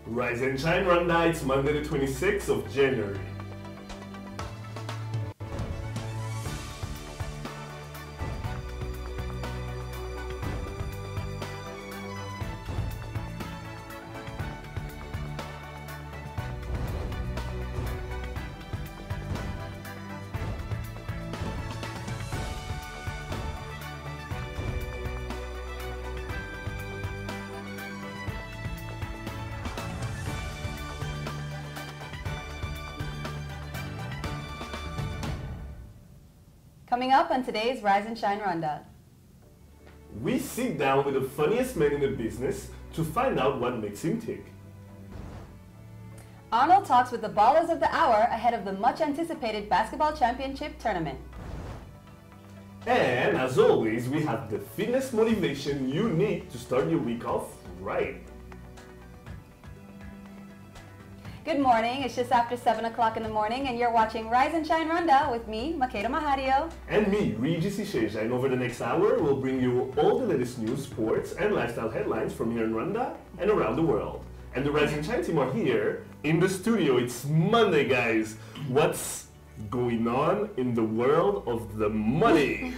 Rise and shine, Rwanda. It's Monday the 26th of January. Coming up on today's Rise and Shine Rwanda. We sit down with the funniest man in the business to find out what makes him tick. Arnold talks with the ballers of the hour ahead of the much-anticipated basketball championship tournament. And as always, we have the fitness motivation you need to start your week off right. Good morning. It's just after 7 o'clock in the morning and you're watching Rise and Shine Rwanda with me, Makeda Mahadio. And me, Regis Isheja. And over the next hour, we'll bring you all the latest news, sports, and lifestyle headlines from here in Rwanda and around the world. And the Rise and Shine team are here in the studio. It's Monday, guys. What's going on in the world of the money?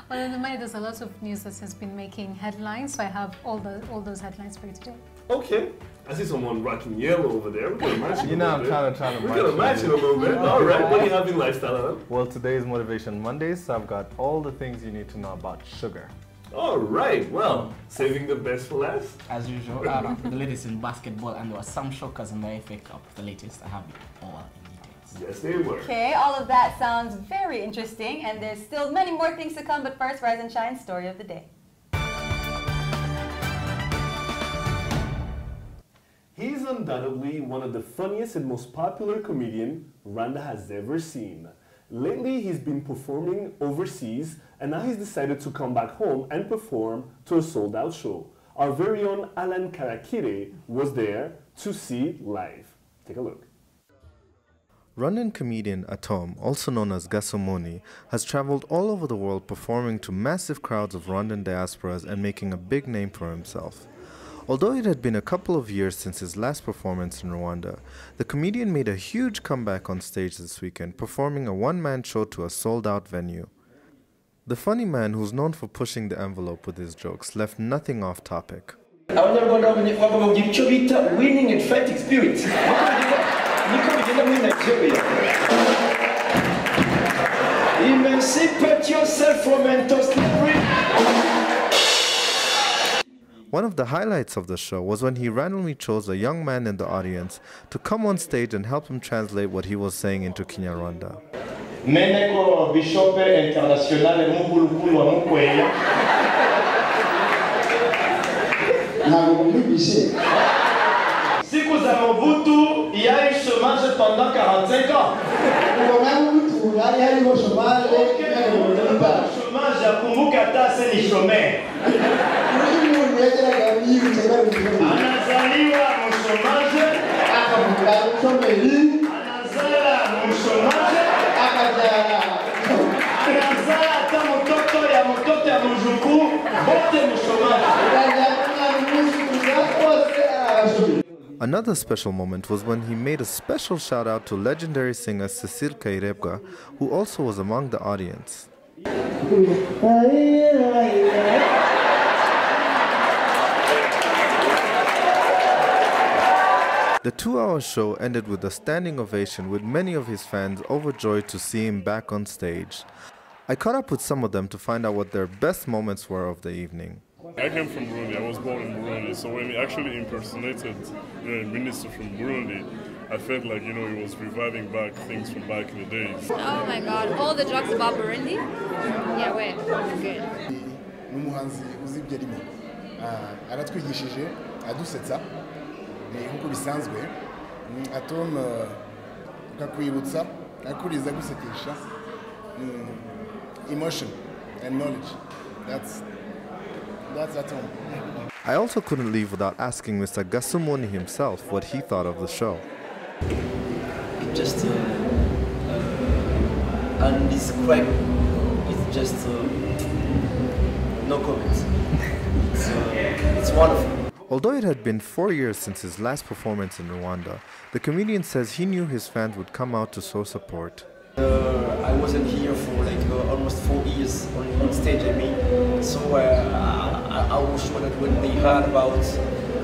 Well, in the money, there's a lot of news that has been making headlines, so I have all those headlines for you today. Okay. I see someone rocking yellow over there. We're gonna match it. You know, I'm trying to match it. We're gonna match it a little bit. All right. What do you have in lifestyle, huh? Well, today is Motivation Mondays, so I've got all the things you need to know about sugar. All right. Well, saving the best for last. As usual, the latest in basketball, and there were some shockers in the FA Cup. The latest, I have it all in details. Yes, they were. Okay, all of that sounds very interesting, and there's still many more things to come. But first, Rise and Shine story of the day. He's undoubtedly one of the funniest and most popular comedian Rwanda has ever seen. Lately, he's been performing overseas, and now he's decided to come back home and perform to a sold-out show. Our very own Alan Karakire was there to see it live. Take a look. Rwandan comedian Atom, also known as Gasomoni, has traveled all over the world performing to massive crowds of Rwandan diasporas and making a big name for himself. Although it had been a couple of years since his last performance in Rwanda, the comedian made a huge comeback on stage this weekend, performing a one-man show to a sold-out venue. The funny man, who's known for pushing the envelope with his jokes, left nothing off topic. Abanyarwanda bavuga icyo bita winning and fighting spirit. Niko bigenda muri Nigeria. Emancipate yourself from mental slavery. One of the highlights of the show was when he randomly chose a young man in the audience to come on stage and help him translate what he was saying into Kinyarwanda. Meneko Bishop International Mukulu wa Mukweya. Siku za Mobutu, il y a eu chômage pendant 45 ans. Chômage ya kumbuka hata se ni chômeur. Anazaliwa mshomaje, anazala mshomaje, anazala hata mtoto ya mjukuu, bote mshomaje. Another special moment was when he made a special shout out to legendary singer Cecile Kairebga, who also was among the audience. The 2-hour show ended with a standing ovation, with many of his fans overjoyed to see him back on stage. I caught up with some of them to find out what their best moments were of the evening. I came from Burundi. I was born in Burundi. So when he actually impersonated, a minister from Burundi, I felt like, he was reviving back things from back in the days. Oh my God! All the jokes about Burundi? Yeah, wait. Good. N'umuhanzi uzibye arimo aratwigishije adusetsa nkuko bisanzwe Atom akakwibutsa akuriza gusekesha emotion and knowledge. That's Atom. I also couldn't leave without asking Mr. Gasumoni himself what he thought of the show. Just undescribable. It's just no comments. It's wonderful. Although it had been 4 years since his last performance in Rwanda, the comedian says he knew his fans would come out to show support. I wasn't here for like almost 4 years on stage, I mean. So I was sure that when they heard about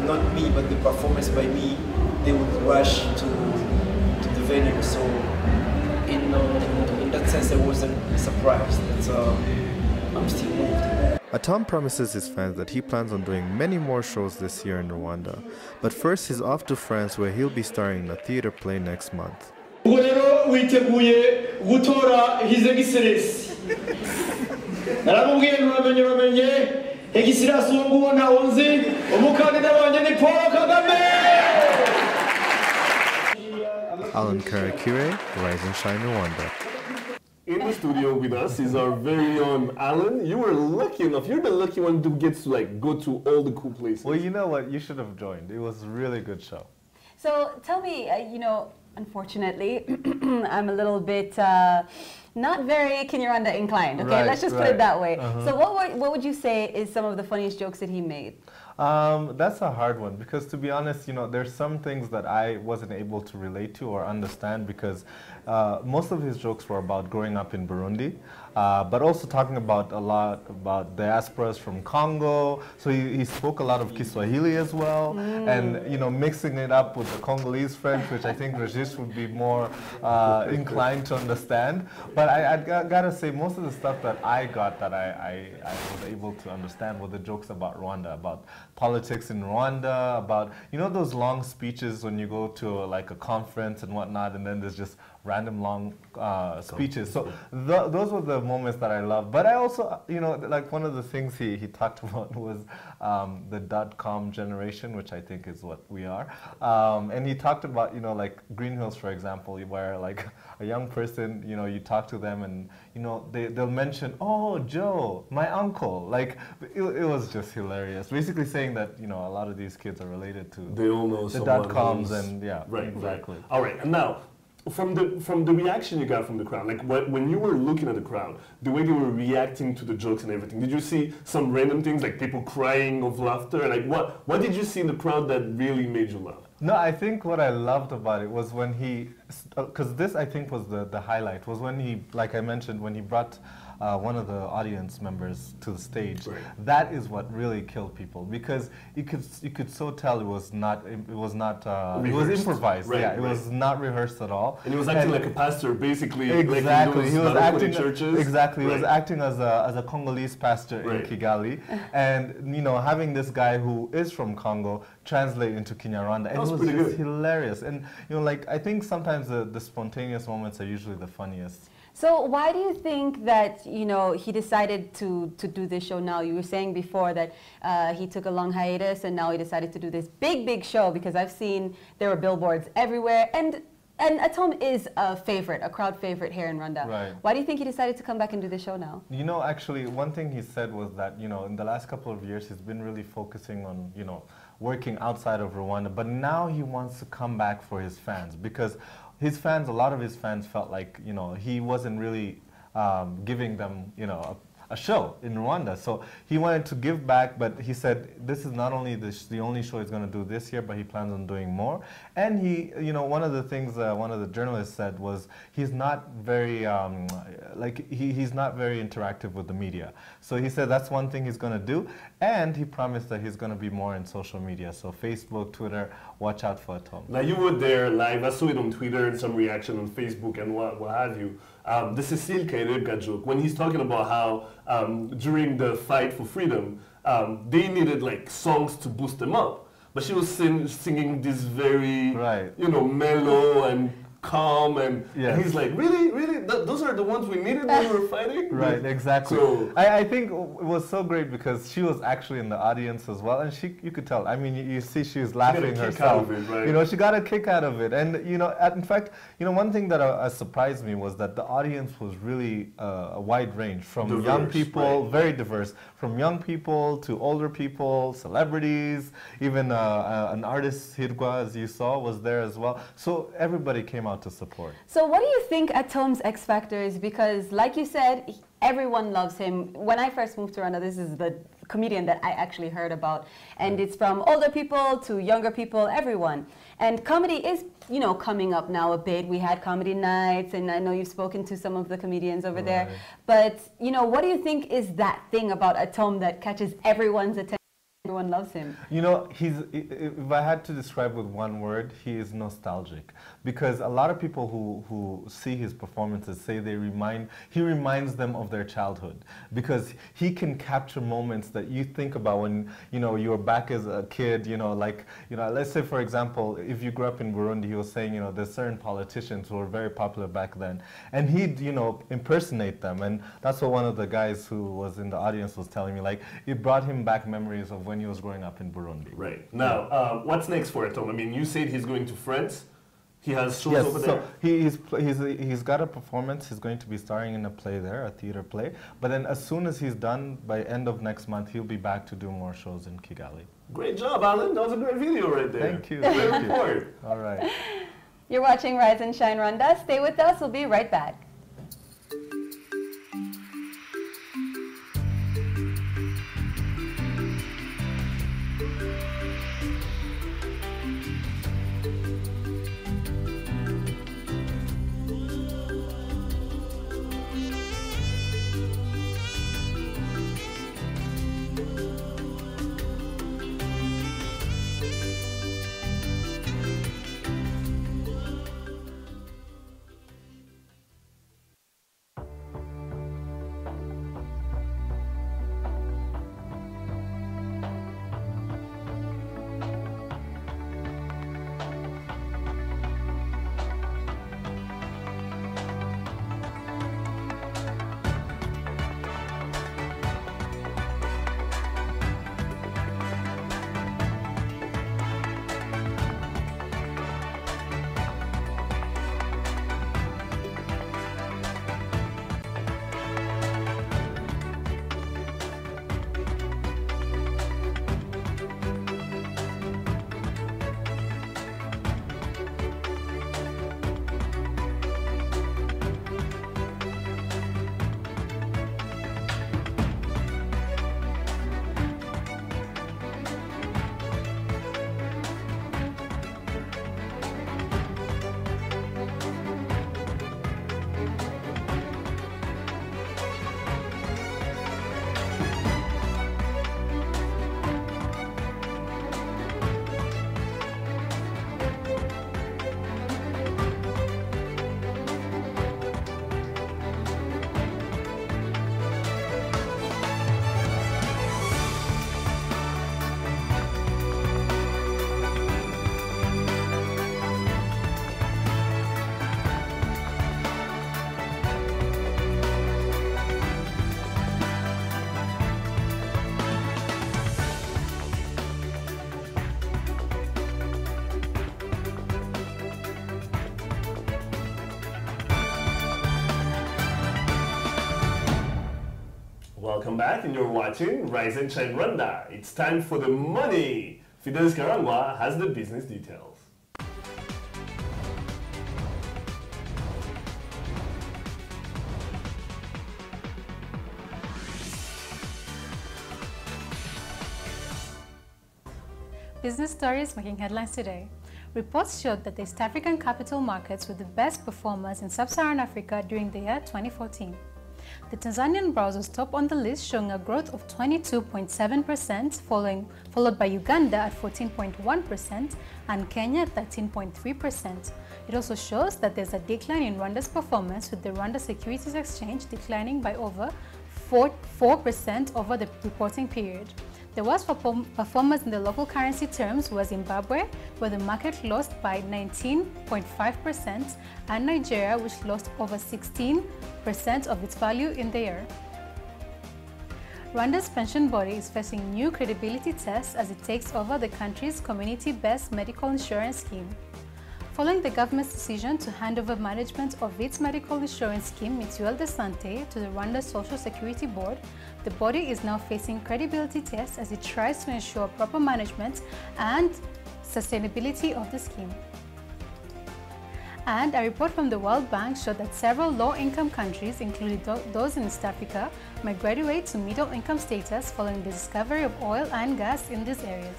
not me but the performance by me, they would rush to the venue. So in that sense, I wasn't surprised. I'm still moved. Atom promises his fans that he plans on doing many more shows this year in Rwanda. But first, he's off to France, where he'll be starring in a theater play next month. ubwo rero witeguye gutora His Excellency naramubwiye uramenye Excellency w'uwo ntawo nzi umukandida wanjye ni Paul Kagame. Alan Karakire, Rise and Shine Rwanda. In the studio with us is our very own Alan. You were lucky enough. You're the lucky one who gets to like go to all the cool places. Well, you know what? You should have joined. It was a really good show. So tell me, you know, unfortunately, I'm a little bit not very Kinyarwanda inclined. Okay, Right, let's just put right. it that way. So what would you say is some of the funniest jokes that he made? That's a hard one because, to be honest, you know, there's some things that I wasn't able to relate to or understand because most of his jokes were about growing up in Burundi, but also talking about a lot about diasporas from Congo. So he spoke a lot of Kiswahili as well, and you know, mixing it up with the Congolese French, which I think Regis would be more inclined to understand. But I gotta say, most of the stuff that I got that I was able to understand were the jokes about Rwanda, about politics in Rwanda, about, you know, those long speeches when you go to like a conference and whatnot, and then there's just random long speeches. So those were the moments that I loved. But I also, you know, like one of the things he talked about was the .com generation, which I think is what we are. And he talked about, you know, like Green Hills, for example, where like a young person, you know, you talk to them and, you know, they'll mention, oh, Joe, my uncle. Like, it was just hilarious. Basically saying that, you know, a lot of these kids are related to They all know the someone .coms who's- and yeah, Right, exactly. right. All right, and now, from the reaction you got from the crowd, like when you were looking at the crowd, the way they were reacting to the jokes and everything, did you see some random things like people crying of laughter? Like what did you see in the crowd that really made you laugh? No, I think what I loved about it was when he, because this I think was the highlight, was when he, like I mentioned, when he brought one of the audience members to the stage. Right. That is what really killed people because you could so tell it was not improvised. Right, yeah, it right. was not rehearsed at all. And he was acting like a pastor, basically. Exactly, Like he was acting. churches. Exactly, he was Right. acting as a Congolese pastor Right. in Kigali, and you know, having this guy who is from Congo translate into Kinyarwanda, and it was was pretty just good. hilarious. And you know, like I think sometimes the spontaneous moments are usually the funniest. So why do you think that, you know, he decided to do this show now? You were saying before that he took a long hiatus and now he decided to do this big show because I've seen there were billboards everywhere. And Atom is a favorite, a crowd favorite here in Rwanda. Right. Why do you think he decided to come back and do this show now? You know, actually, one thing he said was that, you know, in the last couple of years, he's been really focusing on, you know, working outside of Rwanda, but now he wants to come back for his fans because his fans, a lot of his fans felt like, you know, he wasn't really giving them, you know, a show in Rwanda. So he wanted to give back, but he said this is not only the only show he's going to do this year, but he plans on doing more. And he, you know, one of the things one of the journalists said was he's not very, he's not very interactive with the media. So he said that's one thing he's going to do. And he promised that he's going to be more in social media. So Facebook, Twitter, watch out for Atom. Now you were there live. I saw it on Twitter and some reaction on Facebook and what have you. The Cecile Kairega joke, when he's talking about how during the fight for freedom, they needed like songs to boost them up. But she was singing this very, you know, mellow and calm, and he's like, really? Those are the ones we needed when we were fighting? Right, exactly. So, I think it was so great because she was actually in the audience as well, and you could tell. I mean, you see she was laughing got a kick herself. out of it, right? You know, she got a kick out of it. And, you know, in fact, you know, one thing that surprised me was that the audience was really a wide range, from diverse, young people, right. very diverse, from young people to older people, celebrities, even an artist, Hirgwa, as you saw, was there as well. So everybody came out to support. So what do you think Atom's X Factor is? Because like you said, everyone loves him. When I first moved to Rwanda, this is the comedian that I actually heard about. And it's from older people to younger people, everyone. And comedy is, you know, coming up now a bit. We had comedy nights, and I know you've spoken to some of the comedians over there. But, you know, what do you think is that thing about Atom that catches everyone's attention? Everyone loves him. You know, if I had to describe with one word, he is nostalgic. Because a lot of people who see his performances say he reminds them of their childhood. Because he can capture moments that you think about when, you know, you're back as a kid, you know, like, you know, let's say, for example, if you grew up in Burundi, he was saying, you know, there's certain politicians who were very popular back then. And he'd, you know, impersonate them. And that's what one of the guys who was in the audience was telling me. Like, it brought him back memories of when he was growing up in Burundi. Right. Now, what's next for Atom? I mean, you said he's going to France. He has shows over there. He's got a performance. He's going to be starring in a play there, a theater play. But then as soon as he's done, by end of next month, he'll be back to do more shows in Kigali. Great job, Alan. That was a great video right there. Thank you. Great report. All right. You're watching Rise and Shine Rwanda. Stay with us. We'll be right back. Welcome back, and you're watching Rise and Shine Rwanda. It's time for the money. Fidelis Karangwa has the business details. Business stories making headlines today. Reports showed that the East African capital markets were the best performers in sub-Saharan Africa during the year 2014. The Tanzanian browse was top on the list, showing a growth of 22.7%, followed by Uganda at 14.1% and Kenya at 13.3%. It also shows that there's a decline in Rwanda's performance, with the Rwanda Securities Exchange declining by over 4% over the reporting period. The worst performers in the local currency terms were Zimbabwe, where the market lost by 19.5%, and Nigeria, which lost over 16% of its value in the year. Rwanda's pension body is facing new credibility tests as it takes over the country's community-based medical insurance scheme. Following the government's decision to hand over management of its medical insurance scheme, Mutuelle de Santé, to the Rwanda Social Security Board, the body is now facing credibility tests as it tries to ensure proper management and sustainability of the scheme. And a report from the World Bank showed that several low-income countries, including those in East Africa, might graduate to middle-income status following the discovery of oil and gas in these areas.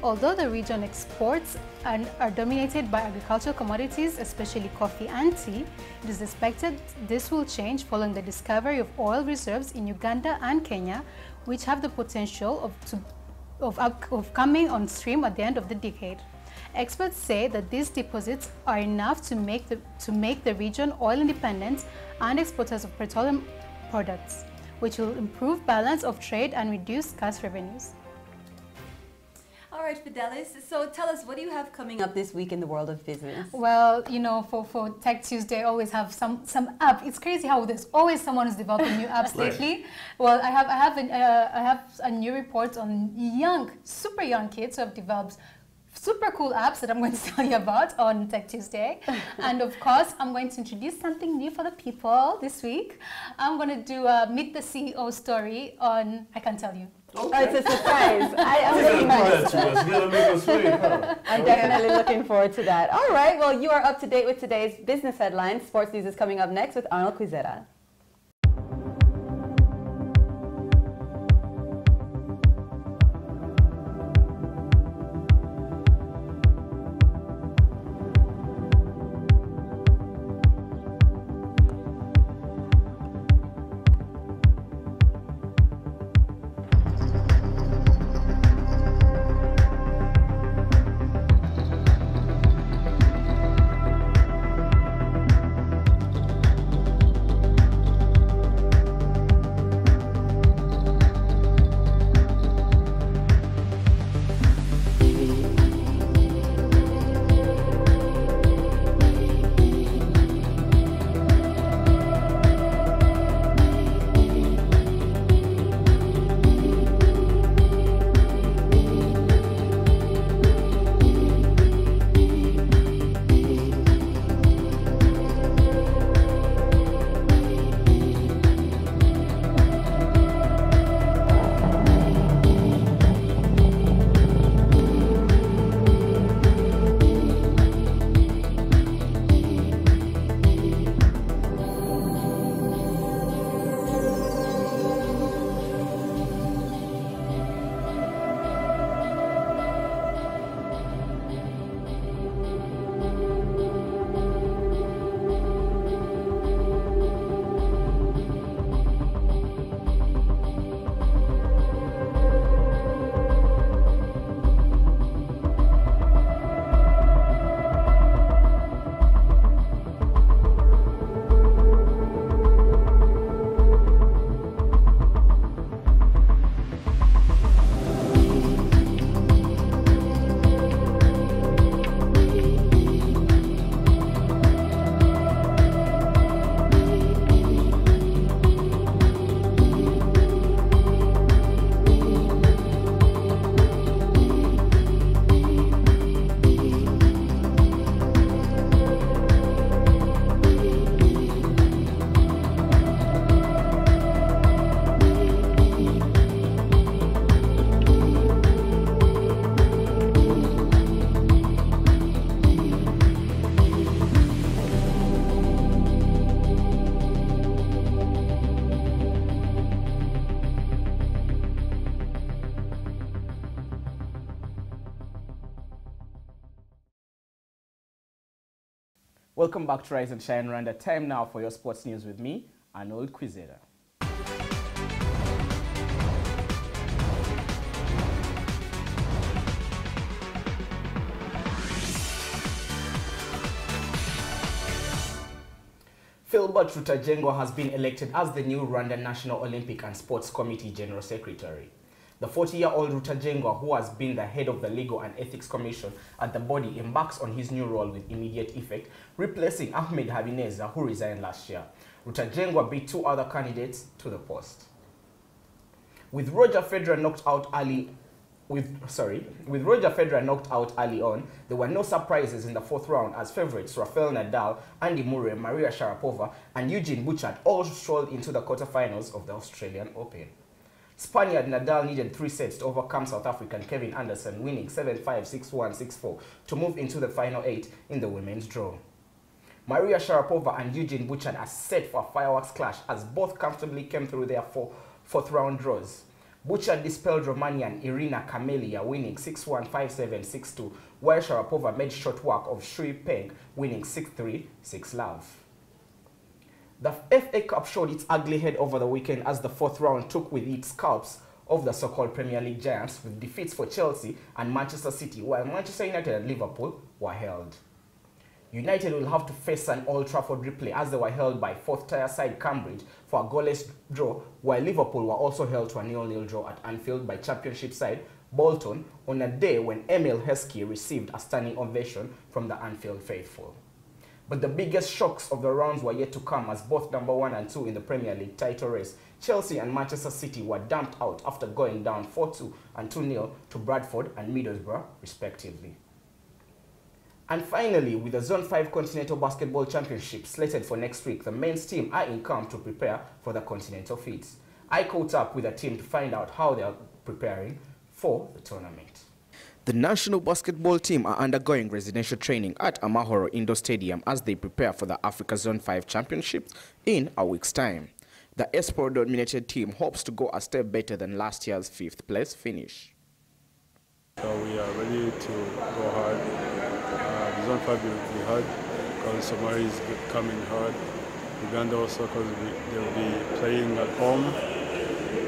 Although the region exports and are dominated by agricultural commodities, especially coffee and tea, it is expected this will change following the discovery of oil reserves in Uganda and Kenya, which have the potential of coming on stream at the end of the decade. Experts say that these deposits are enough to make the region oil independent and exporters of petroleum products, which will improve balance of trade and reduce cash revenues. All right, Fidelis, so tell us, what do you have coming up this week in the world of business? Well, you know, for Tech Tuesday, I always have some app. It's crazy how there's always someone who's developing new apps lately. Well, I have a new report on super young kids who have developed super cool apps that I'm going to tell you about on Tech Tuesday. And of course, I'm going to introduce something new for the people this week. I'm going to do a Meet the CEO story on, I can tell you. Okay. Oh, it's a surprise. I'm definitely looking forward to that. All right, well, you are up to date with today's business headlines. Sports news is coming up next with Arnold Quizera. Welcome back to Rise and Shine Rwanda. Time now for your sports news with me, Arnold Quizera. Philbert Rutajengo has been elected as the new Rwanda National Olympic and Sports Committee General Secretary. The 40-year-old Rutajengo, who has been the head of the Legal and Ethics Commission at the body, embarks on his new role with immediate effect, replacing Ahmed Habineza, who resigned last year. Rutajengo beat two other candidates to the post. With Roger Federer knocked out early on, there were no surprises in the fourth round as favorites Rafael Nadal, Andy Murray, Maria Sharapova, and Eugene Bouchard all strolled into the quarterfinals of the Australian Open. Spaniard Nadal needed 3 sets to overcome South African Kevin Anderson, winning 7-5, 6-1, 6-4 to move into the final 8 in the women's draw. Maria Sharapova and Eugene Bouchard are set for a fireworks clash as both comfortably came through their fourth-round draws. Bouchard dispelled Romanian Irina Camelia, winning 6-1, 5-7, 6-2, while Sharapova made short work of Shui Peng, winning 6-3, 6-love. The FA Cup showed its ugly head over the weekend as the 4th round took with its scalps of the so-called Premier League giants, with defeats for Chelsea and Manchester City, while Manchester United and Liverpool were held. United will have to face an Old Trafford replay as they were held by 4th-tier side Cambridge for a goalless draw, while Liverpool were also held to a 0-0 draw at Anfield by Championship side Bolton on a day when Emil Heskey received a standing ovation from the Anfield faithful. But the biggest shocks of the rounds were yet to come as both number 1 and 2 in the Premier League title race, Chelsea and Manchester City, were dumped out after going down 4-2 and 2-0 to Bradford and Middlesbrough, respectively. And finally, with the Zone 5 Continental Basketball Championship slated for next week, the men's team are in camp to prepare for the continental feats. I caught up with the team to find out how they are preparing for the tournament. The national basketball team are undergoing residential training at Amahoro Indoor Stadium as they prepare for the Africa Zone 5 Championships in a week's time. The Esport-dominated team hopes to go a step better than last year's 5th place finish. So we are ready to go hard. The Zone 5 will be hard because Somali is coming hard. Uganda also because they will be playing at home.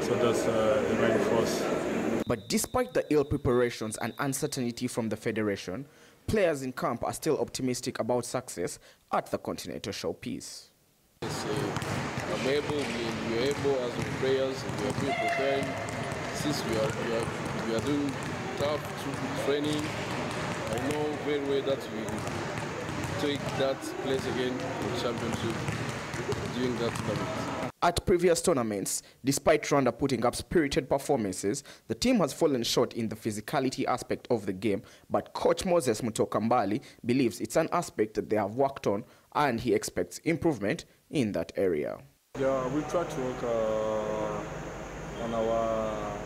So that's the main force. But despite the ill preparations and uncertainty from the federation, players in camp are still optimistic about success at the continental showpiece. Yes, we are able as players, we are been preparing since we are doing tough training. I know very well that we take that place again in the championship during that tournament. At previous tournaments, despite Rwanda putting up spirited performances, the team has fallen short in the physicality aspect of the game, but coach Moses Mutokambali believes it's an aspect that they have worked on and he expects improvement in that area. Yeah, we try to work on our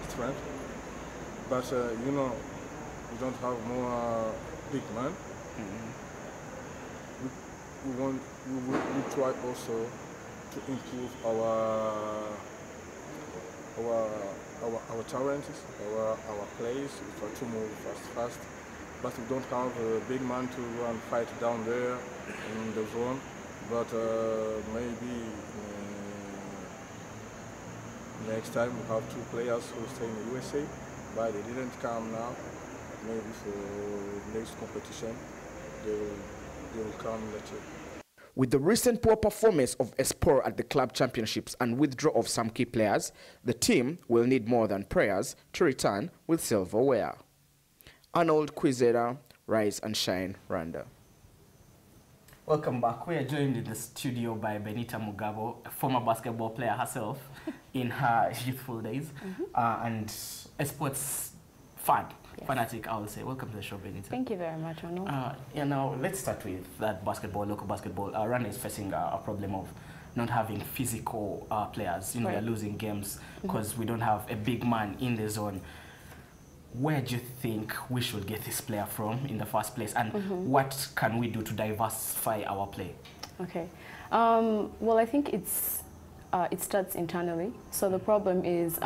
strength, but you know, we don't have more big man. We try also to improve our talents, our plays. We try to move fast, but we don't have a big man to run fight down there in the zone. But maybe next time we have 2 players who stay in the USA, but they didn't come now. Maybe for next competition, they will come later. With the recent poor performance of Esport at the club championships and withdrawal of some key players, the team will need more than prayers to return with silverware. Arnold Kwizera, Rise and Shine, Rwanda. Welcome back. We are joined in the studio by Benita Mugabo, a former basketball player herself in her youthful days, and a sports fanatic, I would say. Welcome to the show, Benita. Thank you very much, Arnold. Yeah, now let's start with that basketball, local basketball. Rwanda is facing a problem of not having physical players. You know, they're losing games because we don't have a big man in the zone. Where do you think we should get this player from in the first place, and what can we do to diversify our play? Okay. Well, I think it starts internally. So the problem is,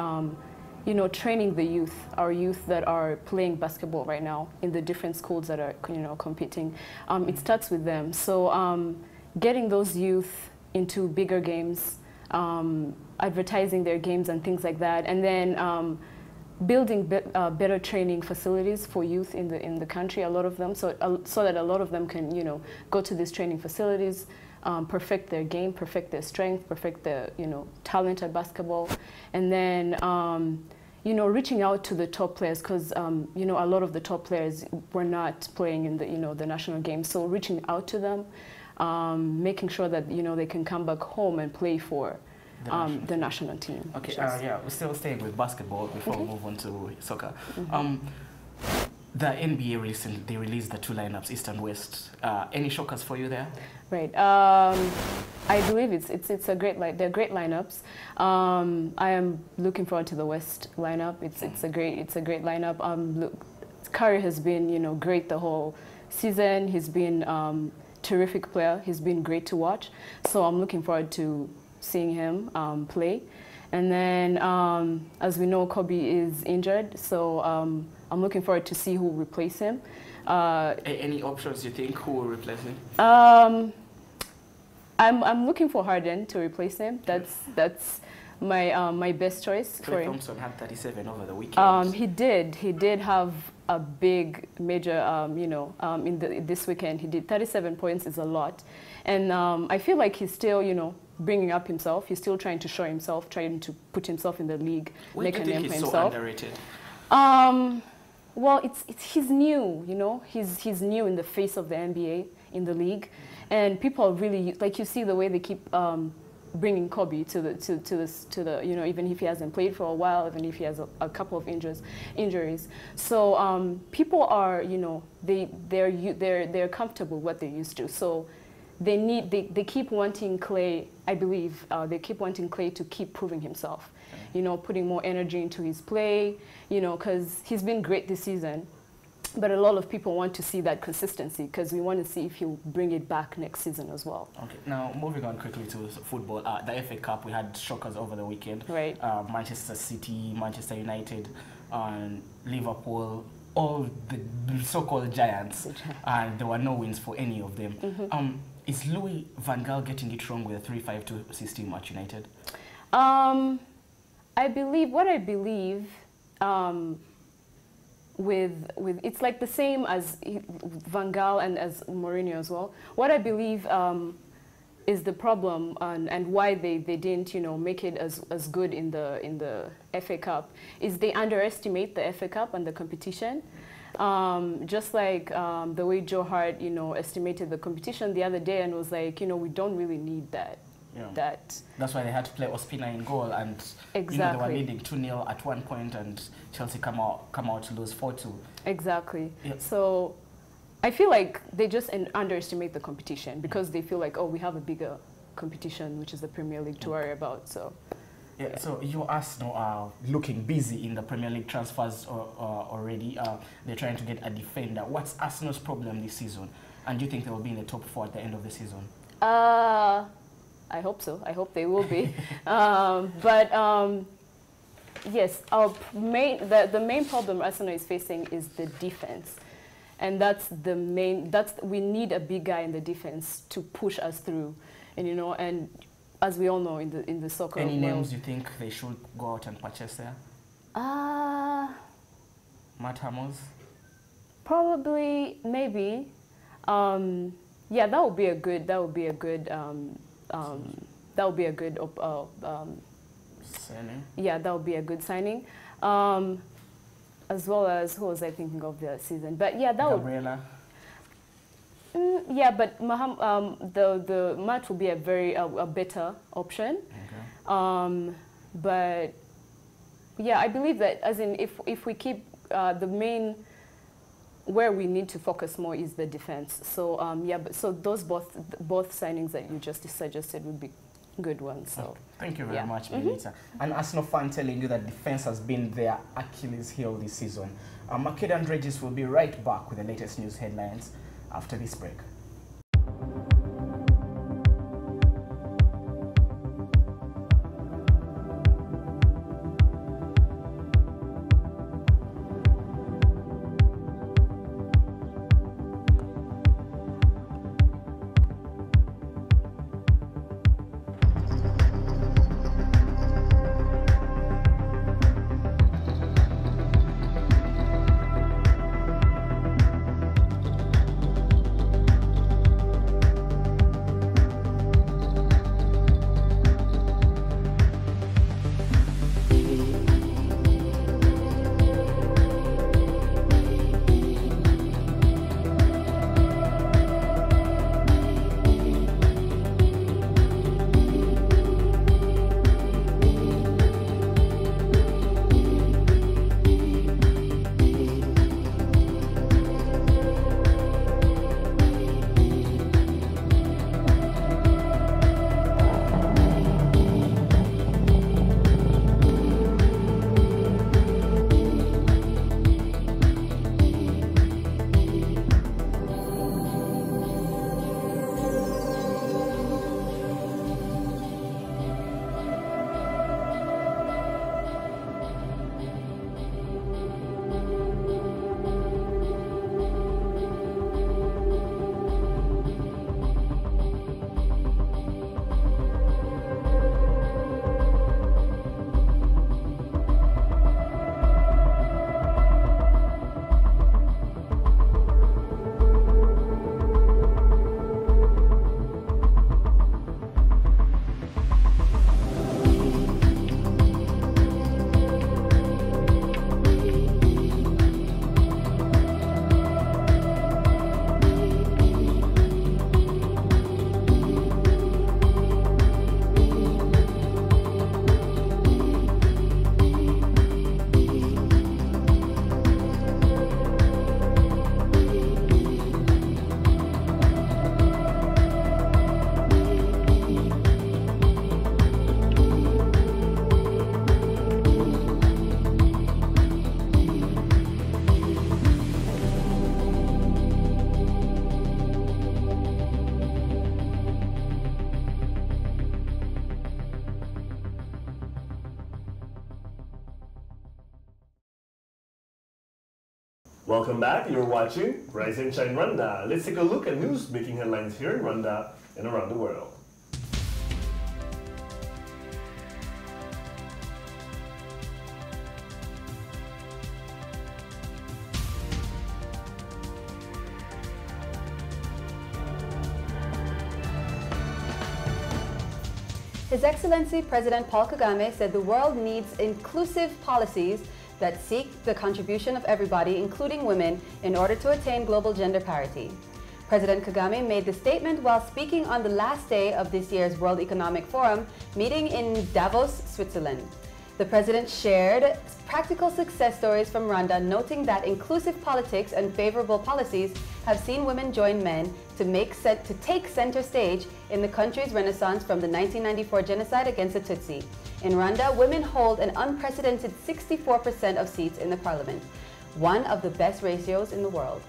you know, training the youth, our youth that are playing basketball right now in the different schools that are, you know, competing. It starts with them. So getting those youth into bigger games, advertising their games and things like that, and then building better training facilities for youth in the country, a lot of them, so that a lot of them can, you know, go to these training facilities, perfect their game, perfect their strength, perfect their, you know, talent at basketball, and then you know, reaching out to the top players, because you know, a lot of the top players were not playing in the, you know, the national games, so reaching out to them, making sure that, you know, they can come back home and play for the national team. Okay, yeah, we're still staying with basketball before we move on to soccer. The NBA recently they released the two lineups, East and West. Any shockers for you there? Right. I believe it's a great they're great lineups. I am looking forward to the West lineup. It's a great lineup. Curry has been great the whole season. He's been terrific player. He's been great to watch. So I'm looking forward to seeing him play. And then as we know, Kobe is injured. So I'm looking forward to see who will replace him. Any options you think who will replace him? I'm looking for Harden to replace him. That's my best choice for him. Thompson had 37 over the weekend. He did have a big major this weekend. He did 37 points is a lot, and I feel like he's still bringing up himself. He's still trying to show himself, trying to put himself in the league, make a name for himself. So underrated? Well, he's new, he's new in the face of the NBA, in the league, and people are really, like, you see the way they keep bringing Kobe to the even if he hasn't played for a while, even if he has a couple of injuries. So people are, they're comfortable with what they're used to. So they keep wanting Klay. I believe they keep wanting Klay to keep proving himself. Putting more energy into his play, because he's been great this season. But a lot of people want to see that consistency because we want to see if he'll bring it back next season as well. Okay, now moving on quickly to football. The FA Cup, we had shockers over the weekend. Right. Manchester City, Manchester United, Liverpool, all the so-called giants, and there were no wins for any of them. Mm-hmm. Is Louis van Gaal getting it wrong with a 3-5-2 system at United? I believe with it's like the same as Van Gaal and as Mourinho as well. What I believe is the problem and why they didn't make it as good in the FA Cup is they underestimate the FA Cup and the competition. Just like the way Joe Hart estimated the competition the other day and was like, we don't really need that. Yeah. That's why they had to play Ospina in goal, and exactly. They were leading 2-0 at one point, and Chelsea come out to lose 4-2. Exactly. Yeah. So I feel like they just underestimate the competition because they feel like, we have a bigger competition, which is the Premier League, to worry about. So. Yeah. So you Arsenal are looking busy in the Premier League transfers already. They're trying to get a defender. What's Arsenal's problem this season? And do you think they will be in the top 4 at the end of the season? I hope so. I hope they will be. Yes, the main problem Arsenal is facing is the defense. And we need a big guy in the defense to push us through. And as we all know in the soccer Any world. names you think they should go out and purchase there? Matt Hummels? Probably, maybe. Yeah, that would be a good signing. Yeah, that would be a good signing. As well as who was I thinking of the season? But yeah, that Gabriela. Yeah, but the Matt will be a better option. Okay. But yeah, I believe that as in if we keep the main. Where we need to focus more is the defense. So so those both signings that you just suggested would be good ones. So thank you very much, Benita. An Arsenal fan telling you that defense has been their Achilles heel this season. Makeda and Regis will be right back with the latest news headlines after this break. Welcome back. You're watching Rise and Shine Rwanda. Let's take a look at news making headlines here in Rwanda and around the world. His Excellency President Paul Kagame said the world needs inclusive policies that seek the contribution of everybody, including women, in order to attain global gender parity. President Kagame made the statement while speaking on the last day of this year's World Economic Forum meeting in Davos, Switzerland. The president shared practical success stories from Rwanda, noting that inclusive politics and favorable policies have seen women join men to take center stage in the country's renaissance from the 1994 genocide against the Tutsi. In Rwanda, women hold an unprecedented 64% of seats in the parliament, one of the best ratios in the world.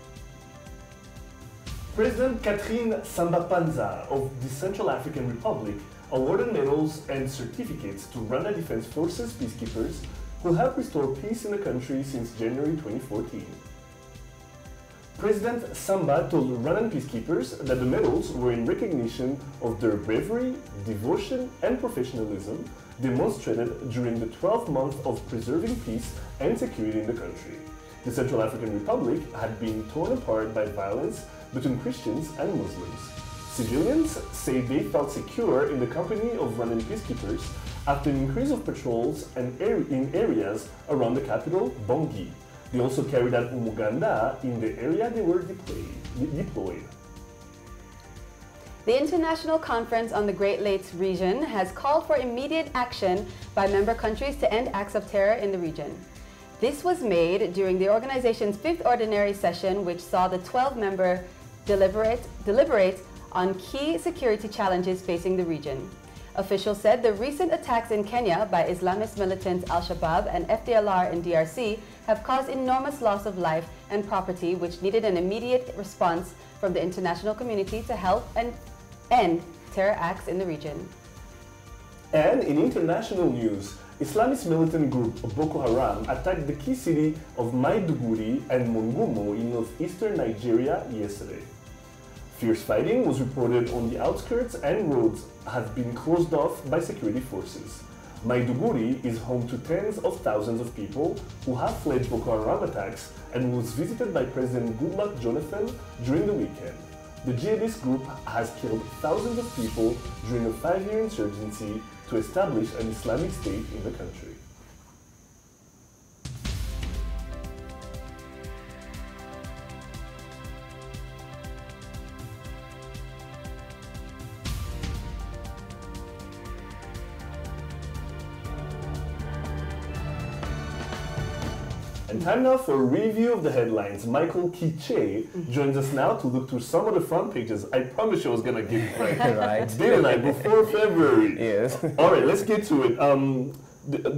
President Catherine Samba-Panza of the Central African Republic awarded medals and certificates to Rwanda Defense Forces peacekeepers who helped restore peace in the country since January 2014. President Samba told Rwandan peacekeepers that the medals were in recognition of their bravery, devotion, and professionalism demonstrated during the 12 months of preserving peace and security in the country. The Central African Republic had been torn apart by violence between Christians and Muslims. Civilians say they felt secure in the company of Rwandan peacekeepers after an increase of patrols in areas around the capital, Bangui. They also carried out umuganda in the area they were deployed. The International Conference on the Great Lakes region has called for immediate action by member countries to end acts of terror in the region. This was made during the organization's 5th ordinary session, which saw the 12-member deliberate on key security challenges facing the region. Officials said the recent attacks in Kenya by Islamist militants Al-Shabaab and FDLR in DRC have caused enormous loss of life and property, which needed an immediate response from the international community to help and end terror acts in the region. And in international news, Islamist militant group Boko Haram attacked the key city of Maiduguri and Mongumo in northeastern Nigeria yesterday. Fierce fighting was reported on the outskirts, and roads have been closed off by security forces. Maiduguri is home to tens of thousands of people who have fled Boko Haram attacks and was visited by President Goodluck Jonathan during the weekend. The jihadist group has killed thousands of people during a 5-year insurgency to establish an Islamic state in the country. And time now for a review of the headlines. Michael Kiche joins us now to look through some of the front pages. I promise you I was going to get it right. Right. Didn't I? Before February. Yes. All right, let's get to it.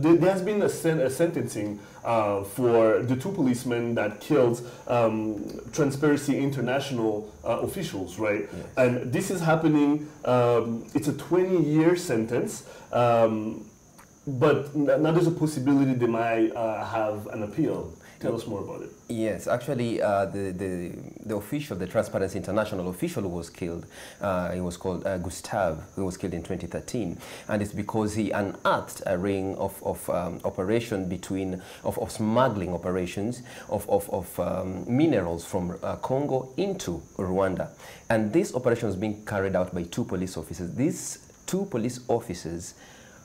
There has been a sentencing for the 2 policemen that killed Transparency International officials, right? Yes. And this is happening, it's a 20-year sentence. But now there's a possibility they might have an appeal. Tell us more about it. Yes, actually, the official, the Transparency International official who was killed, he was called Gustave, who was killed in 2013. And it's because he unearthed a ring of operation of smuggling operations of minerals from Congo into Rwanda. And this operation was being carried out by 2 police officers. These 2 police officers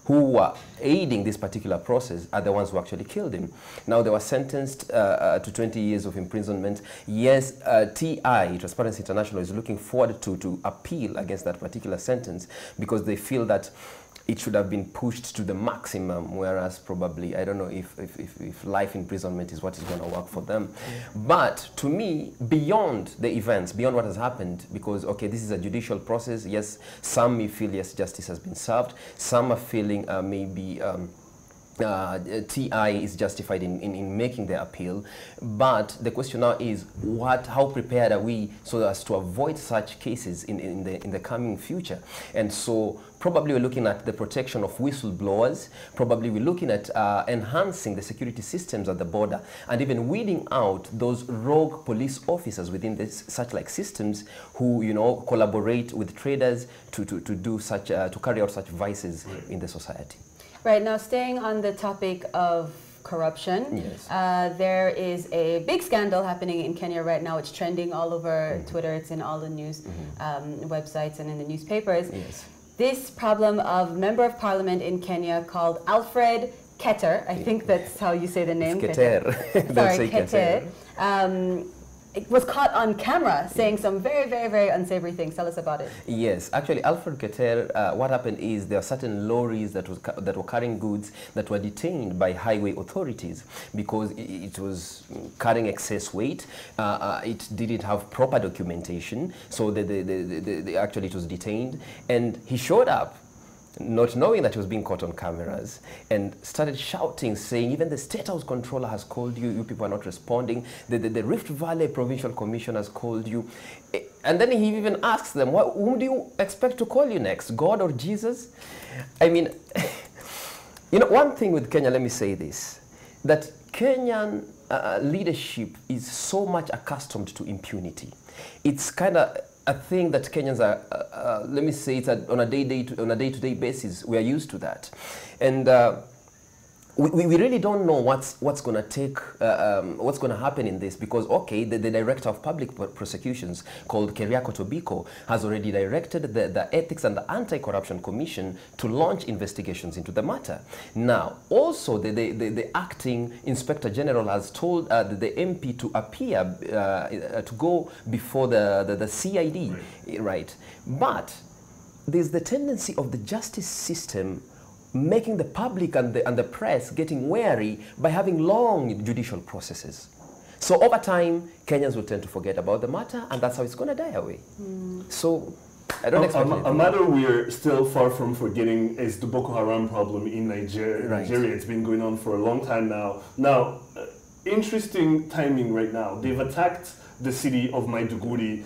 who were aiding this particular process are the ones who actually killed him. Now they were sentenced to 20 years of imprisonment. Yes, TI, Transparency International, is looking forward to appeal against that particular sentence because they feel that it should have been pushed to the maximum, whereas probably, I don't know if life imprisonment is what is going to work for them. But to me, beyond the events, beyond what has happened, because, okay, this is a judicial process, yes, some may feel, yes, justice has been served, some are feeling maybe TI is justified in making the appeal, but the question now is how prepared are we so as to avoid such cases in the coming future? And so probably we're looking at the protection of whistleblowers, probably we're looking at enhancing the security systems at the border, and even weeding out those rogue police officers within such like systems who, you know, collaborate with traders to do such, to carry out such vices in the society. Right, now staying on the topic of corruption, yes. There is a big scandal happening in Kenya right now. It's trending all over Twitter, it's in all the news websites and in the newspapers. Yes. This problem of member of parliament in Kenya called Alfred Keter, I think that's how you say the name. Keter. Sorry, Keter. It was caught on camera saying some very, very, very unsavory things. Tell us about it. Yes, actually, Alfred Keter, what happened is there are certain lorries that were carrying goods that were detained by highway authorities because it was carrying excess weight. It didn't have proper documentation, so actually it was detained. And he showed up, not knowing that he was being caught on cameras, and started shouting, saying, even the State House controller has called you, you people are not responding, the Rift Valley Provincial Commission has called you. And then he even asks them, whom do you expect to call you next, God or Jesus? I mean, you know, one thing with Kenya, let me say this, that Kenyan leadership is so much accustomed to impunity. It's kind of a thing that Kenyans are, let me say it on a day-to-day basis. We are used to that, and we really don't know what's going to happen in this, because okay, the director of public prosecutions called Keriako Tobiko has already directed the Ethics and the Anti-Corruption Commission to launch investigations into the matter. Now, also the acting Inspector General has told the MP to appear, to go before the CID, right? But there's the tendency of the justice system making the public and the press getting wary by having long judicial processes. So over time, Kenyans will tend to forget about the matter, and that's how it's going to die away. So I don't expect a matter we're still far from forgetting is the Boko Haram problem in Nigeria. Right. It's been going on for a long time now. Now, interesting timing right now. They've attacked the city of Maiduguri,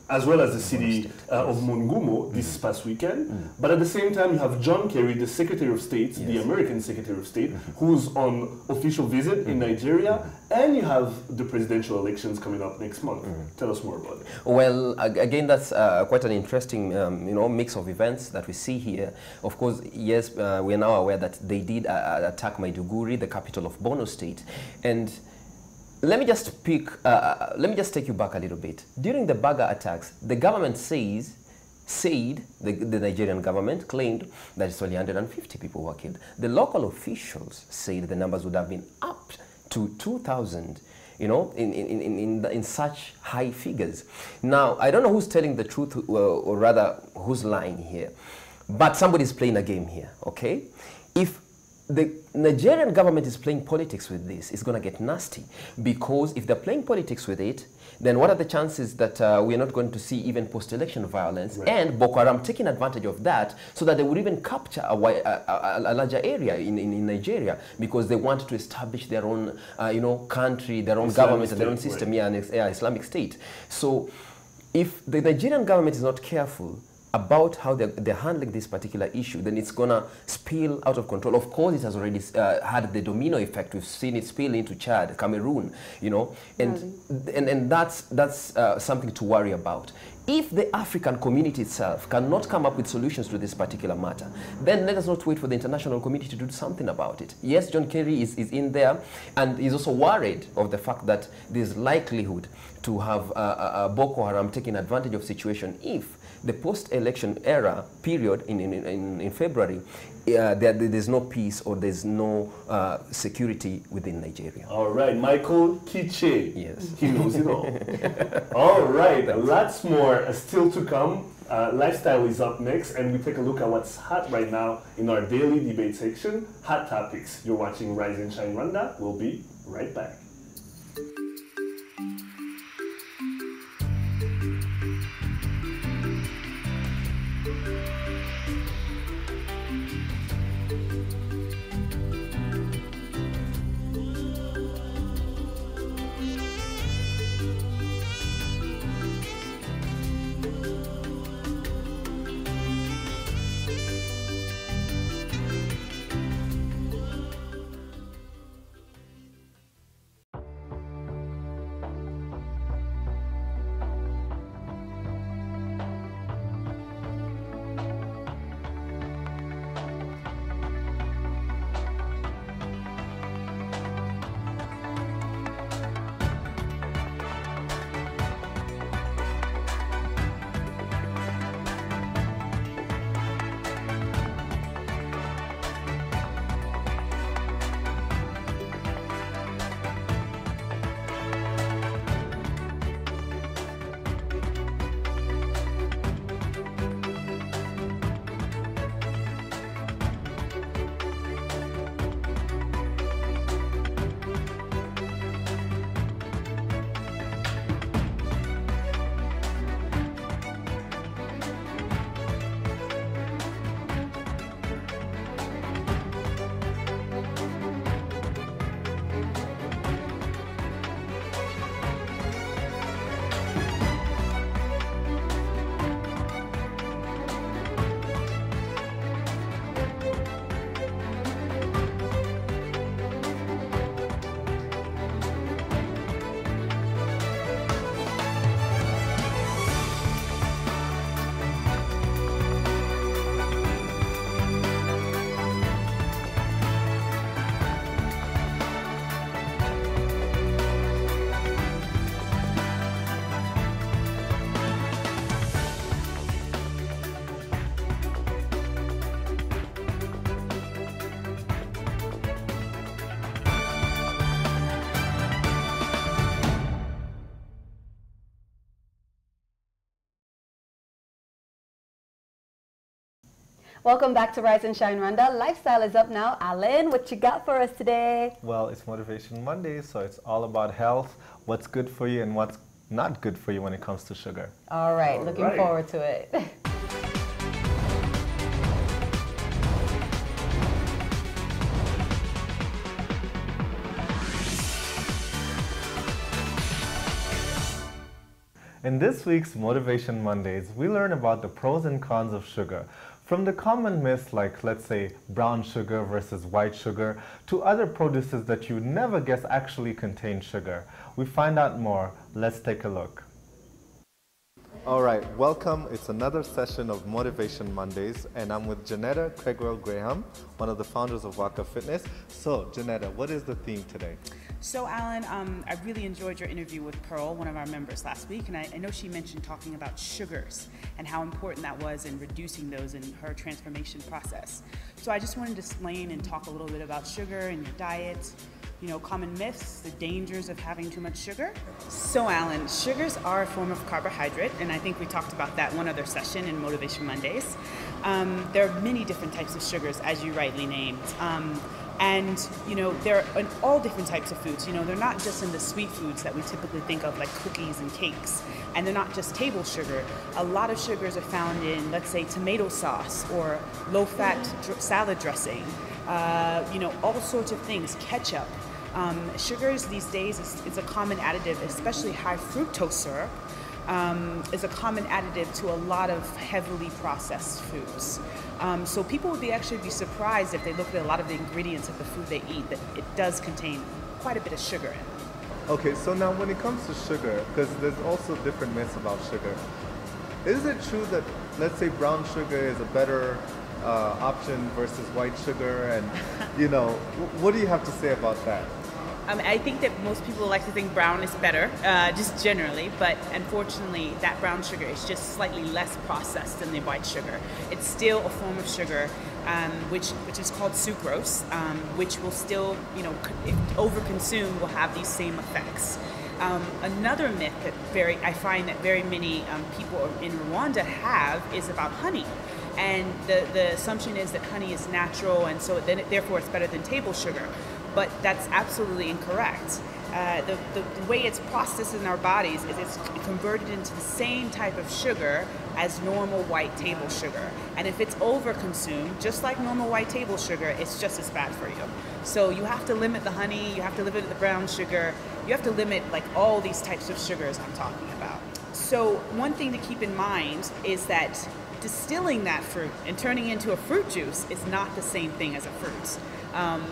as well as the city of Mongumo this past weekend. But at the same time, you have John Kerry, the Secretary of State, the American Secretary of State, who's on official visit in Nigeria, and you have the presidential elections coming up next month. Tell us more about it. Well, again, that's quite an interesting mix of events that we see here. Of course, yes, we are now aware that they did attack Maiduguri, the capital of Borno State, and let me just take you back a little bit. During the Baga attacks, the government said, the Nigerian government claimed that it's only 150 people who were killed. The local officials said the numbers would have been up to 2,000, you know, in such high figures. Now, I don't know who's telling the truth, or rather, who's lying here, but somebody's playing a game here, okay? If the Nigerian government is playing politics with this, it's going to get nasty, because if they're playing politics with it, then what are the chances that we're not going to see even post-election violence, and Boko Haram taking advantage of that so that they would even capture a larger area in Nigeria, because they want to establish their own country, their own Islamic government, and their own system, Islamic State. So if the Nigerian government is not careful about how they're handling this particular issue, then it's going to spill out of control. Of course, it has already had the domino effect. We've seen it spill into Chad, Cameroon, you know, and that's something to worry about. If the African community itself cannot come up with solutions to this particular matter, then let us not wait for the international community to do something about it. Yes, John Kerry is in there, and he's also worried of the fact that there's likelihood to have Boko Haram taking advantage of situation if the post-election era period in February, there's no peace or there's no security within Nigeria. All right, Michael Kiche. Yes. He knows it all. All right, lots more still to come. Lifestyle is up next, and we take a look at what's hot right now in our daily debate section, Hot Topics. You're watching Rise and Shine Rwanda. We'll be right back. Welcome back to Rise and Shine Rwanda. Lifestyle is up now. Alan, what you got for us today? Well, it's Motivation Monday, so it's all about health, what's good for you and what's not good for you when it comes to sugar. All right, looking forward to it. In this week's Motivation Mondays, we learn about the pros and cons of sugar. From the common myths like, let's say, brown sugar versus white sugar, to other produces that you never guess actually contain sugar. We find out more. Let's take a look. All right, welcome. It's another session of Motivation Mondays, and I'm with Janetta Craigwell-Graham, one of the founders of Waka Fitness. So, Janetta, what is the theme today? So, Alan, I really enjoyed your interview with Pearl, one of our members last week, and I know she mentioned talking about sugars and how important that was in reducing those in her transformation process. So I just wanted to explain and talk a little bit about sugar and your diet, you know, common myths, the dangers of having too much sugar. So, Alan, sugars are a form of carbohydrate, and I think we talked about that one other session in Motivation Mondays. There are many different types of sugars, as you rightly named. And, you know, they're in all different types of foods. You know, they're not just in the sweet foods that we typically think of, like cookies and cakes. And they're not just table sugar. A lot of sugars are found in, let's say, tomato sauce or low-fat salad dressing. You know, all sorts of things, ketchup. Sugars these days is a common additive, especially high fructose syrup. Is a common additive to a lot of heavily processed foods. So people would actually be surprised if they look at a lot of the ingredients of the food they eat that it does contain quite a bit of sugar in it. Okay, so now when it comes to sugar, because there's also different myths about sugar, is it true that, let's say, brown sugar is a better option versus white sugar? And, you know, what do you have to say about that? I think that most people like to think brown is better, just generally, but unfortunately that brown sugar is just slightly less processed than the white sugar. It's still a form of sugar, which is called sucrose, which will still, you know, if overconsumed, will have these same effects. Another myth that I find that very many people in Rwanda have is about honey. And the assumption is that honey is natural, and so therefore it's better than table sugar. But that's absolutely incorrect. The way it's processed in our bodies is it's converted into the same type of sugar as normal white table sugar. And if it's overconsumed, just like normal white table sugar, it's just as bad for you. So you have to limit the honey, you have to limit the brown sugar, you have to limit like all these types of sugars I'm talking about. So one thing to keep in mind is that distilling that fruit and turning it into a fruit juice is not the same thing as a fruit.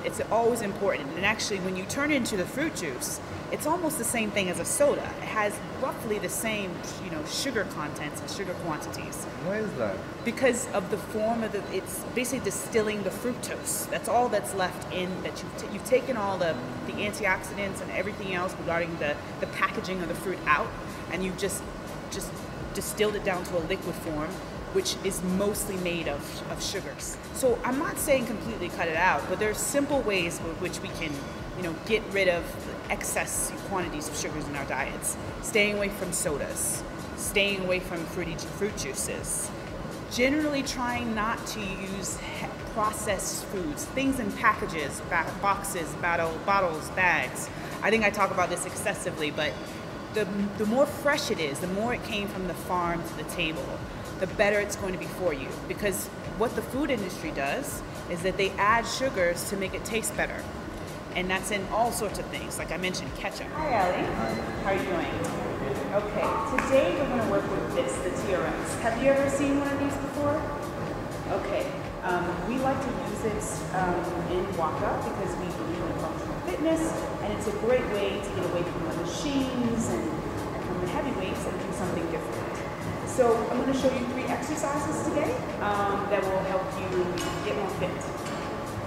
It's always important, and actually when you turn it into the fruit juice, it's almost the same thing as a soda. It has roughly the same, you know, sugar contents and sugar quantities. Why is that? Because of the form of it's basically distilling the fructose. That's all that's left in that you've taken all the antioxidants and everything else regarding the packaging of the fruit out, and you've just distilled it down to a liquid form, which is mostly made of sugars. So I'm not saying completely cut it out, but there are simple ways with which we can, you know, get rid of excess quantities of sugars in our diets. Staying away from sodas, staying away from fruit juices, generally trying not to use processed foods, things in packages, boxes, bottles, bags. I think I talk about this excessively, but the more fresh it is, the more it came from the farm to the table, the better it's going to be for you. Because what the food industry does is that they add sugars to make it taste better. And that's in all sorts of things, like I mentioned, ketchup. Hi, Ali. How are you doing? Okay, today we're going to work with this, the TRX. Have you ever seen one of these before? Okay, we like to use it in Waka because we believe in functional fitness, and it's a great way to get away from the machines and from the heavy weights and do something different. So I'm going to show you 3 exercises today that will help you get more fit.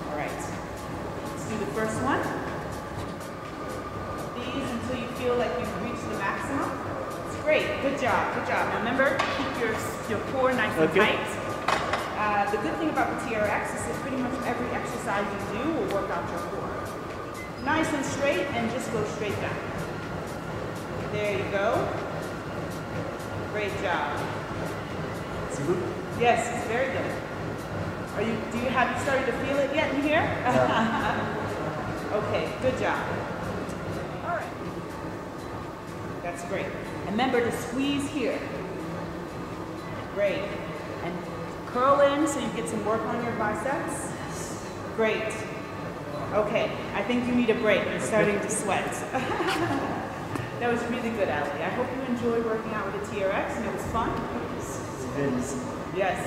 All right, let's do the first one. These until you feel like you've reached the maximum. It's great, good job, good job. Now remember, keep your core nice and tight. The good thing about the TRX is that pretty much every exercise you do will work out your core. Nice and straight, and just go straight down. There you go. Great job. Is it good? Yes, it's very good. Do you have you started to feel it yet in here? Yeah. Okay, good job. All right. That's great. And remember to squeeze here. Great. And curl in so you get some work on your biceps. Great. Okay, I think you need a break. You're starting to sweat. That was really good, Ali. I hope you enjoyed working out with the TRX and it was fun. Yes.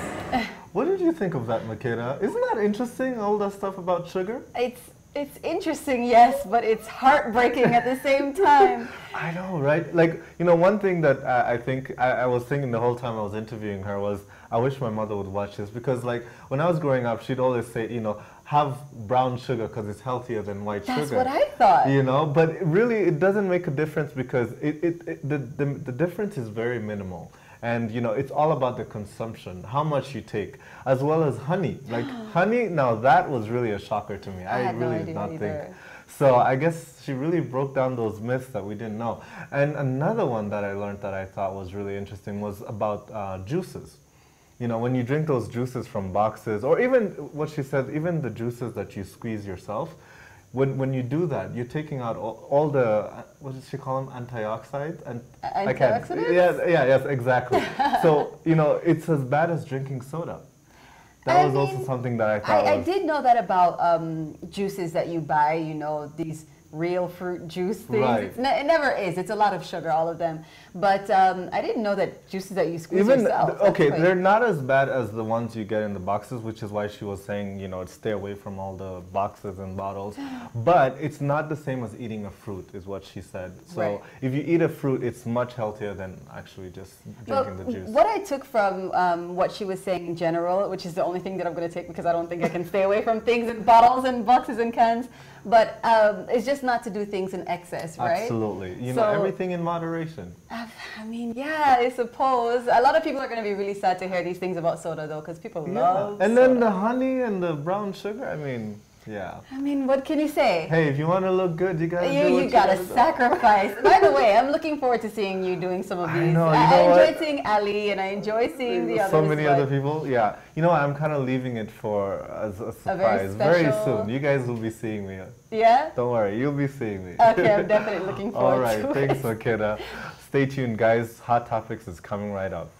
What did you think of that, Makeda? Isn't that interesting, all that stuff about sugar? It's interesting, yes, but it's heartbreaking at the same time. I know, right? Like, you know, one thing that I think I was thinking the whole time I was interviewing her was, I wish my mother would watch this, because like when I was growing up, she'd always say, you know, have brown sugar because it's healthier than white sugar. That's what I thought. You know, but really it doesn't make a difference because the difference is very minimal. And you know, it's all about the consumption, how much you take, as well as honey. Like honey, now that was really a shocker to me. I really did not think. So I guess she really broke down those myths that we didn't know. And another one that I learned that I thought was really interesting was about juices. You know, when you drink those juices from boxes, or even what she said, even the juices that you squeeze yourself, when you do that, you're taking out all the, what did she call them, antioxidants? Antioxidants? Yes, exactly. So, you know, it's as bad as drinking soda. That was also something that I thought I did know that about juices that you buy, you know, these real fruit juice things. Right. It never is. It's a lot of sugar, all of them. But I didn't know that juices that you squeeze yourself. Okay, they're not as bad as the ones you get in the boxes, which is why she was saying, you know, stay away from all the boxes and bottles. But it's not the same as eating a fruit, is what she said. So if you eat a fruit, it's much healthier than actually just drinking the juice. What I took from what she was saying in general, which is the only thing that I'm going to take because I don't think I can stay away from things in bottles and boxes and cans, but it's just not to do things in excess, right? Absolutely. You know, everything in moderation. I mean, yeah, I suppose. A lot of people are going to be really sad to hear these things about soda, though, because people love And soda. then the honey and the brown sugar, I mean, yeah. I mean, what can you say? Hey, if you want to look good, you got to do what you got to sacrifice. By the way, I'm looking forward to seeing you doing some of these. I enjoyed seeing Ali, and I enjoy seeing the others. So many other people, yeah. You know, I'm kind of leaving it for as a surprise. Very soon. You guys will be seeing me. Yeah? Don't worry, you'll be seeing me. Okay, I'm definitely looking forward to it. All right, thanks, Makeda. Stay tuned, guys. Hot Topics is coming right up.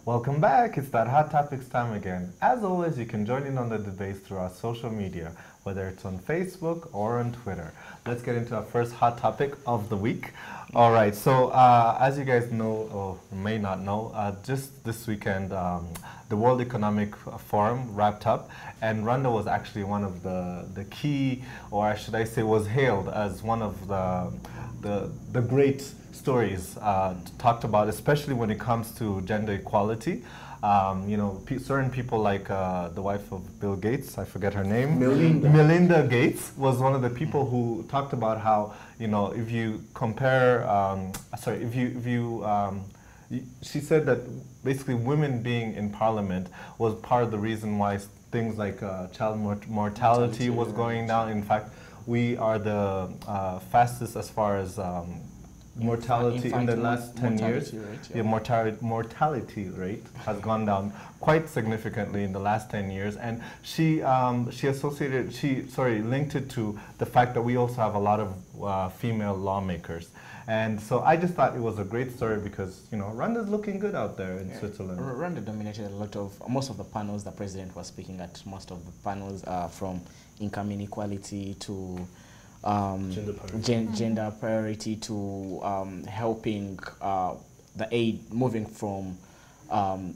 Welcome back. It's that Hot Topics time again. As always, you can join in on the debates through our social media, whether it's on Facebook or on Twitter. Let's get into our first hot topic of the week. All right, so as you guys know, or may not know, just this weekend, the World Economic Forum wrapped up, and Rwanda was actually one of the key, or should I say, was hailed as one of the great stories talked about, especially when it comes to gender equality. You know, certain people like the wife of Bill Gates, I forget her name. Melinda Gates was one of the people who talked about how, you know, if you compare, she said that basically women being in parliament was part of the reason why things like child mortality was going down. In fact, we are the fastest as far as mortality in the last 10 years. Rate, mortality rate has gone down quite significantly in the last 10 years, and she linked it to the fact that we also have a lot of female lawmakers. And so I just thought it was a great story because, you know, Rwanda's looking good out there in Switzerland. Rwanda dominated most of the panels the president was speaking at. Most of the panels from income inequality to gender parity to helping the aid, moving from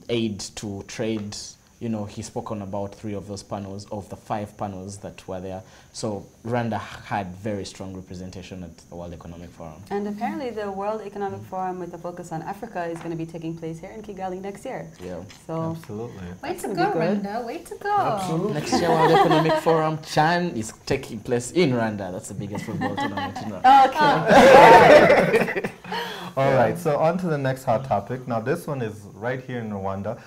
aid to trade. You know, he spoken about 3 of those panels, of the 5 panels that were there. So Rwanda had very strong representation at the World Economic Forum. And apparently the World Economic Forum with a focus on Africa is going to be taking place here in Kigali next year. Yeah. So absolutely. Way to go, Rwanda. Way to go. Absolutely. Next year World Economic Forum, Chan is taking place in Rwanda. That's the biggest football tournament in Rwanda. Okay. All right, so on to the next hot topic. Now, this one is right here in Rwanda.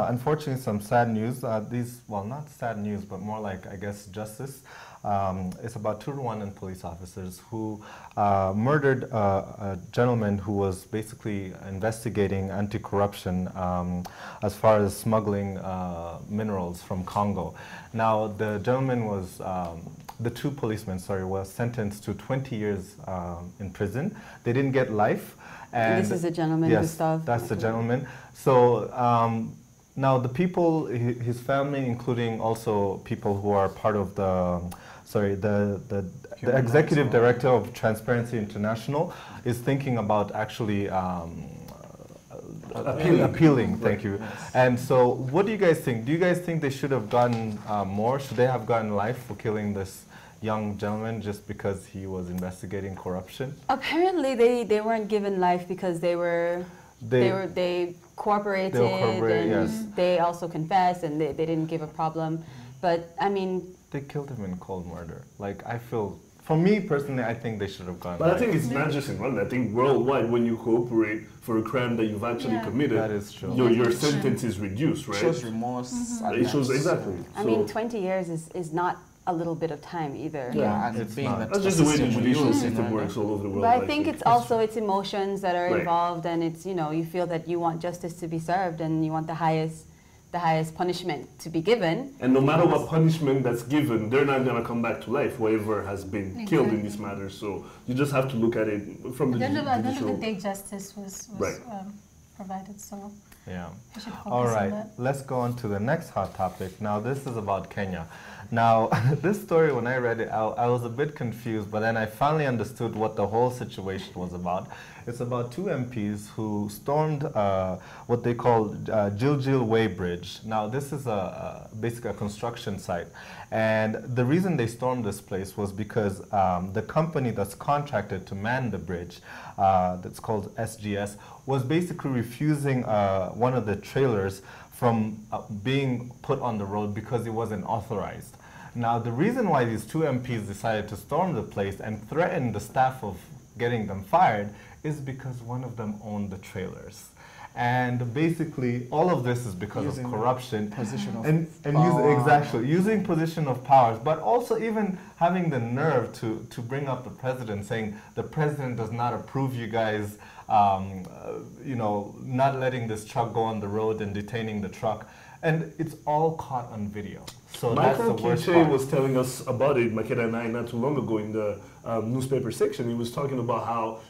Unfortunately, some sad news. Well, not sad news, but more like, I guess, justice. It's about 2 Rwandan police officers who murdered a gentleman who was basically investigating anti-corruption as far as smuggling minerals from Congo. Now, the gentleman was, the 2 policemen, sorry, was sentenced to 20 years in prison. They didn't get life. And this is the gentleman, yes, Gustav. That's the gentleman. So now the people, his family, including also people who are part of the, the executive director of Transparency International, is thinking about actually appealing. Thank you. Yes. And so, what do you guys think? Do you guys think they should have gotten more? Should they have gotten life for killing this young gentleman just because he was investigating corruption? Apparently, they weren't given life because they cooperated, and yes. they also confessed, and they didn't give a problem. But I mean, they killed him in cold murder. Like, I feel, for me personally, I think they should have gone. But I think it's not just in Rwanda. I think worldwide, when you cooperate for a crime that you've actually committed, that is true. Your sentence is reduced, right? It shows remorse. It shows exactly. I mean, 20 years is not a little bit of time either. Yeah, and it's being not. That's just the way the judicial system works all over the world. But I think it's also emotions that are Right. involved, and it's, you know, you feel that you want justice to be served, and you want the highest punishment to be given. And no matter what punishment that's given, they're not going to come back to life, whoever has been killed in this matter. So you just have to look at it from the judicial... At the end of the day, justice was Right. provided, so yeah. we should focus All on right, that. let's go on to the next hot topic. Now, this is about Kenya. Now, this story, when I read it, I was a bit confused, but then I finally understood what the whole situation was about. It's about 2 MPs who stormed what they call Jiljil Way Bridge. Now, this is basically a construction site. And the reason they stormed this place was because the company that's contracted to man the bridge, that's called SGS, was basically refusing one of the trailers from being put on the road because it wasn't authorized. Now, the reason why these 2 MPs decided to storm the place and threaten the staff of getting them fired is because one of them owned the trailers. And basically, all of this is because of corruption. Position of power. Using position of powers, but also even having the nerve to bring up the president, saying the president does not approve you guys, you know, not letting this truck go on the road and detaining the truck. And it's all caught on video. So Michael that's the worst Kiche part. was telling us about it, Makeda and I, not too long ago in the newspaper section. He was talking about how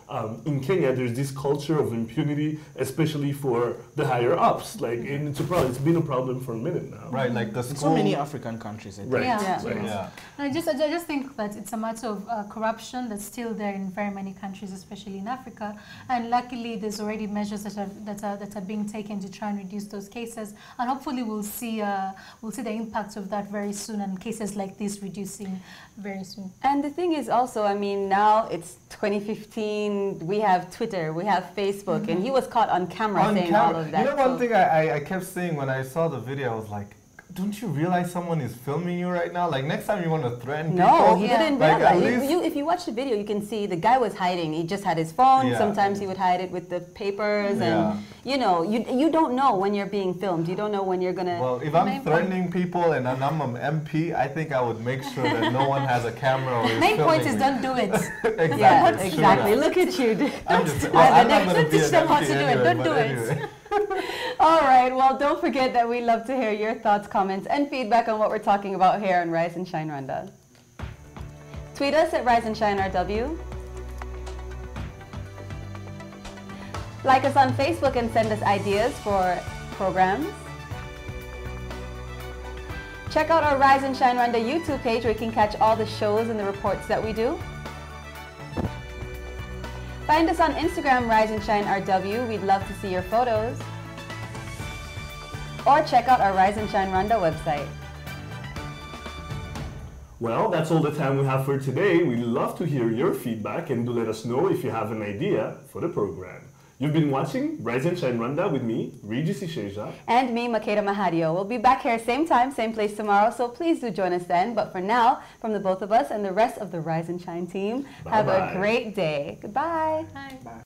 in Kenya there's this culture of impunity, especially for the higher ups. Like, and it's been a problem for a minute now. Right, like the in so many African countries. I think. Right. Yeah. Right. Yeah. I just think that it's a matter of corruption that's still there in very many countries, especially in Africa. And luckily, there's already measures that are being taken to try and reduce those cases. And hopefully, we'll see the impact of that very soon, and cases like this reducing very soon. And the thing is also, I mean, now it's 2015. We have Twitter, we have Facebook, and he was caught on camera saying all of that. You know, one thing I kept saying when I saw the video, I was like, don't you realize someone is filming you right now? Like, next time you want to threaten people? No, he didn't realize. Like, If you watch the video, you can see the guy was hiding. He just had his phone. Yeah. Sometimes he would hide it with the papers. Yeah. And, you know, you don't know when you're being filmed. You don't know when you're going to... Well, if I'm threatening people and I'm an MP, I think I would make sure that no one has a camera or is Main point filming is me. don't do it. Exactly. Yeah, it's true exactly. that. Look at you. I'm just, well, I'm not gonna Don't be teach an them how MP to do it. anyway, Don't but do it. anyway. All right. Well, don't forget that we love to hear your thoughts, comments, and feedback on what we're talking about here on Rise and Shine Rwanda. Tweet us at Rise and Shine RW. Like us on Facebook and send us ideas for programs. Check out our Rise and Shine Rwanda YouTube page where you can catch all the shows and the reports that we do. Find us on Instagram, Rise and Shine RW. We'd love to see your photos. Or check out our Rise and Shine Rwanda website. Well, that's all the time we have for today. We'd love to hear your feedback, and do let us know if you have an idea for the program. You've been watching Rise and Shine Rwanda with me, Regis Isheja. And me, Makeda Mahadio. We'll be back here same time, same place tomorrow, so please do join us then. But for now, from the both of us and the rest of the Rise and Shine team, have a great day. Goodbye. Bye.